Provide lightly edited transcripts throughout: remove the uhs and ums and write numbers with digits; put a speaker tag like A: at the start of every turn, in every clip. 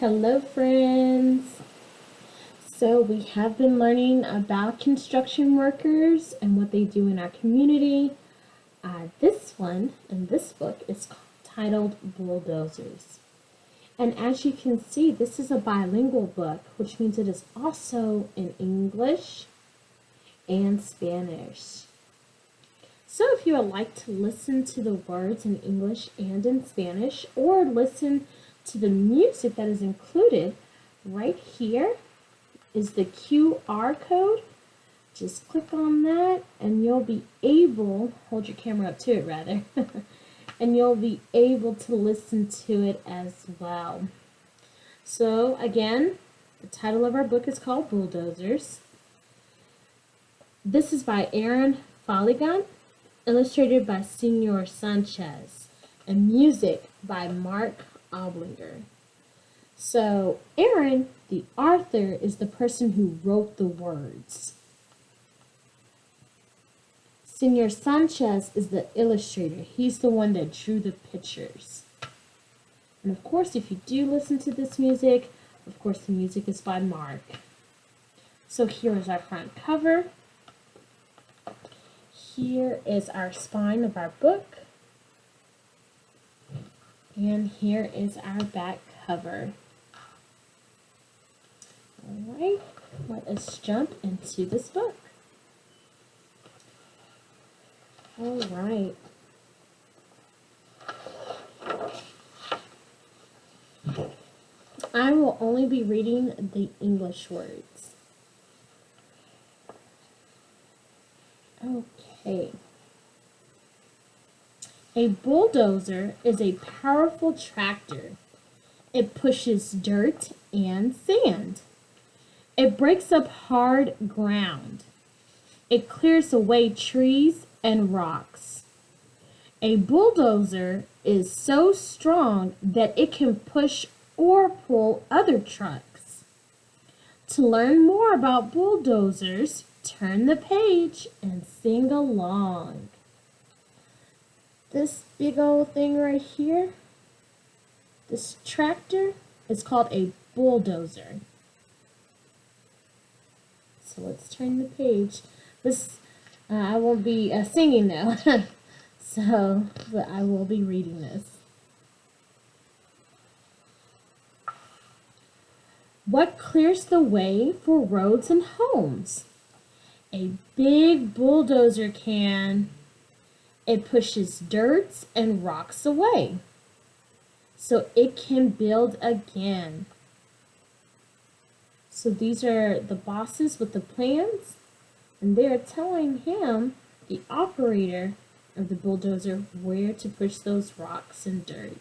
A: Hello, friends. So, we have been learning about construction workers and what they do in our community. This one in this book is titled Bulldozers. And as you can see, this is a bilingual book, which means it is also in English and Spanish. So, if you would like to listen to the words in English and in Spanish, or listen to the music that is included, right here is the QR code. Just click on that and you'll be able, hold your camera up to it rather, and you'll be able to listen to it as well. So again, the title of our book is called Bulldozers. This is by Aaron Folligan, illustrated by Senor Sanchez, and music by Mark Oblinger. So Aaron, the author, is the person who wrote the words. Senor Sanchez is the illustrator. He's the one that drew the pictures. And of course, if you do listen to this music, of course the music is by Mark. So here is our front cover. Here is our spine of our book. And here is our back cover. All right, let us jump into this book. All right. I will only be reading the English words. Okay. A bulldozer is a powerful tractor. It pushes dirt and sand. It breaks up hard ground. It clears away trees and rocks. A bulldozer is so strong that it can push or pull other trucks. To learn more about bulldozers, turn the page and sing along. This big old thing right here, this tractor, is called a bulldozer. So let's turn the page. This, I won't be singing though, but I will be reading this. What clears the way for roads and homes? A big bulldozer can. It pushes dirt and rocks away so it can build again. So these are the bosses with the plans, and they are telling him, the operator of the bulldozer, where to push those rocks and dirt.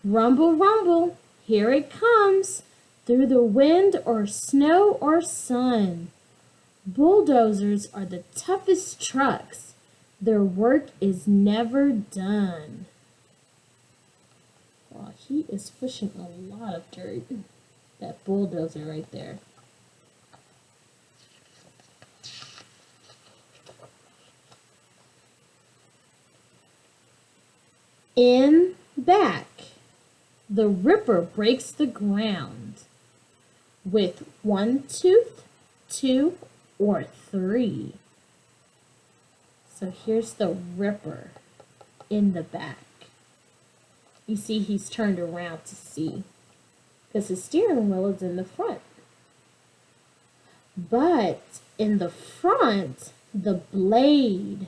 A: Rumble, rumble, here it comes, through the wind or snow or sun. Bulldozers are the toughest trucks. Their work is never done. Wow, he is pushing a lot of dirt. That bulldozer right there. In back, the ripper breaks the ground with one tooth, two, or three. So here's the ripper in the back. You see he's turned around to see because his steering wheel is in the front. But in the front, the blade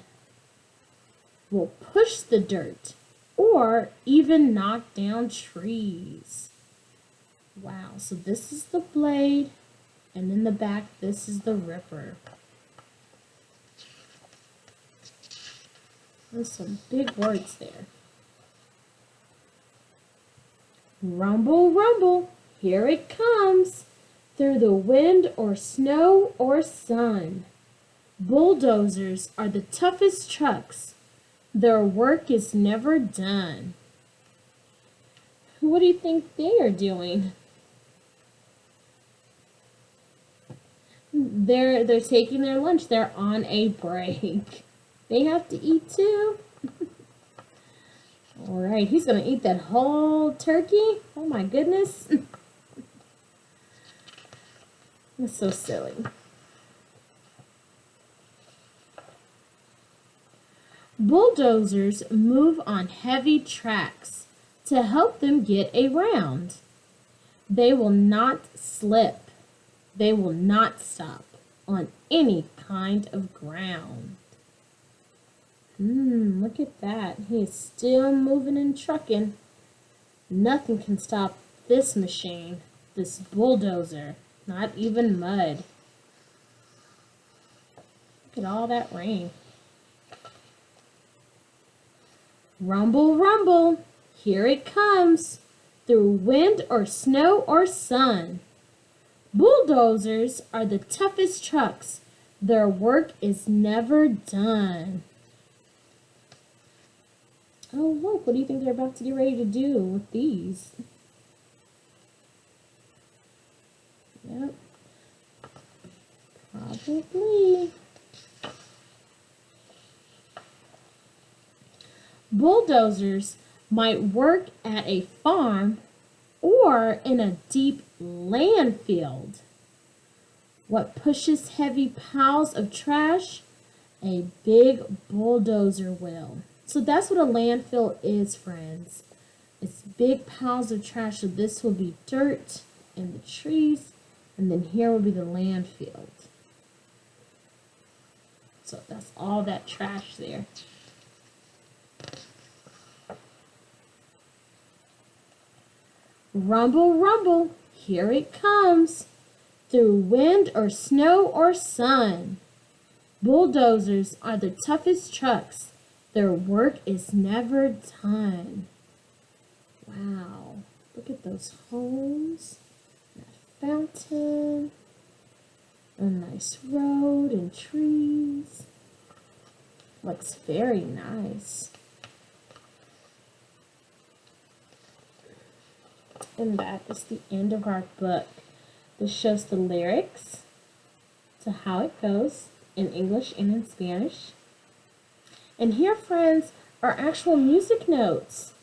A: will push the dirt or even knock down trees. Wow, so this is the blade, and in the back, this is the ripper. There's some big words there. Rumble, rumble, here it comes, through the wind or snow or sun. Bulldozers are the toughest trucks. Their work is never done. What do you think they are doing? They're taking their lunch. They're on a break. They have to eat too. All right, he's gonna eat that whole turkey. Oh my goodness. That's so silly. Bulldozers move on heavy tracks to help them get around. They will not slip. They will not stop on any kind of ground. Look at that. He is still moving and trucking. Nothing can stop this machine, this bulldozer. Not even mud. Look at all that rain. Rumble, rumble, here it comes, through wind or snow or sun. Bulldozers are the toughest trucks. Their work is never done. Oh, look, what do you think they're about to get ready to do with these? Yep. Probably. Bulldozers might work at a farm or in a deep landfill. What pushes heavy piles of trash? A big bulldozer will. So that's what a landfill is, friends. It's big piles of trash. So this will be dirt and the trees, and then here will be the landfill. So that's all that trash there. Rumble, rumble, here it comes, through wind or snow or sun. Bulldozers are the toughest trucks. Their work is never done. Wow, look at those homes, that fountain, a nice road and trees. Looks very nice. And that is the end of our book. This shows the lyrics to how it goes in English and in Spanish. And here, friends, are actual music notes.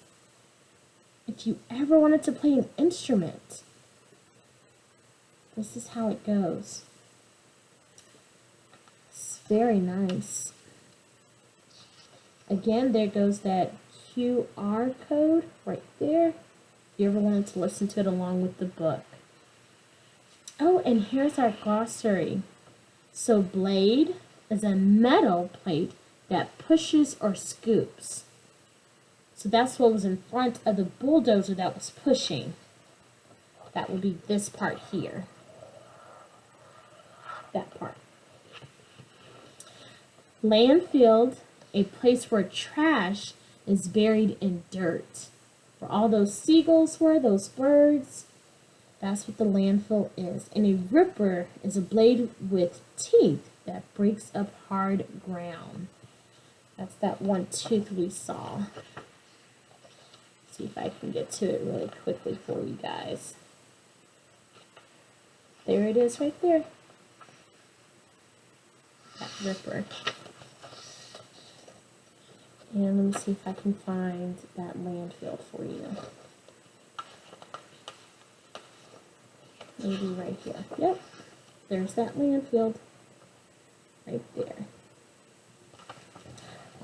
A: If you ever wanted to play an instrument, this is how it goes. It's very nice. Again, there goes that QR code right there. If you ever wanted to listen to it along with the book. Oh, and here's our glossary. So blade is a metal plate that pushes or scoops. So that's what was in front of the bulldozer that was pushing. That would be this part here. That part. Landfill, a place where trash is buried in dirt. Where all those seagulls were, those birds, that's what the landfill is. And a ripper is a blade with teeth that breaks up hard ground. That's that one tooth we saw. See if I can get to it really quickly for you guys. There it is right there. That ripper. And let me see if I can find that landfill for you. Maybe right here. Yep, there's that landfill right there.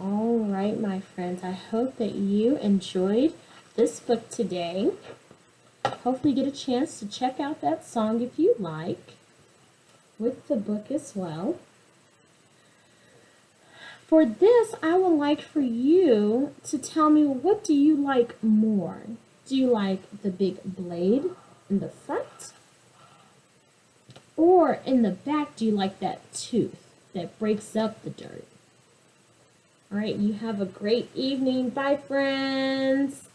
A: All right, my friends, I hope that you enjoyed this book today. Hopefully you get a chance to check out that song if you like, with the book as well. For this, I would like for you to tell me, what do you like more? Do you like the big blade in the front? Or in the back, do you like that tooth that breaks up the dirt? All right, you have a great evening. Bye, friends.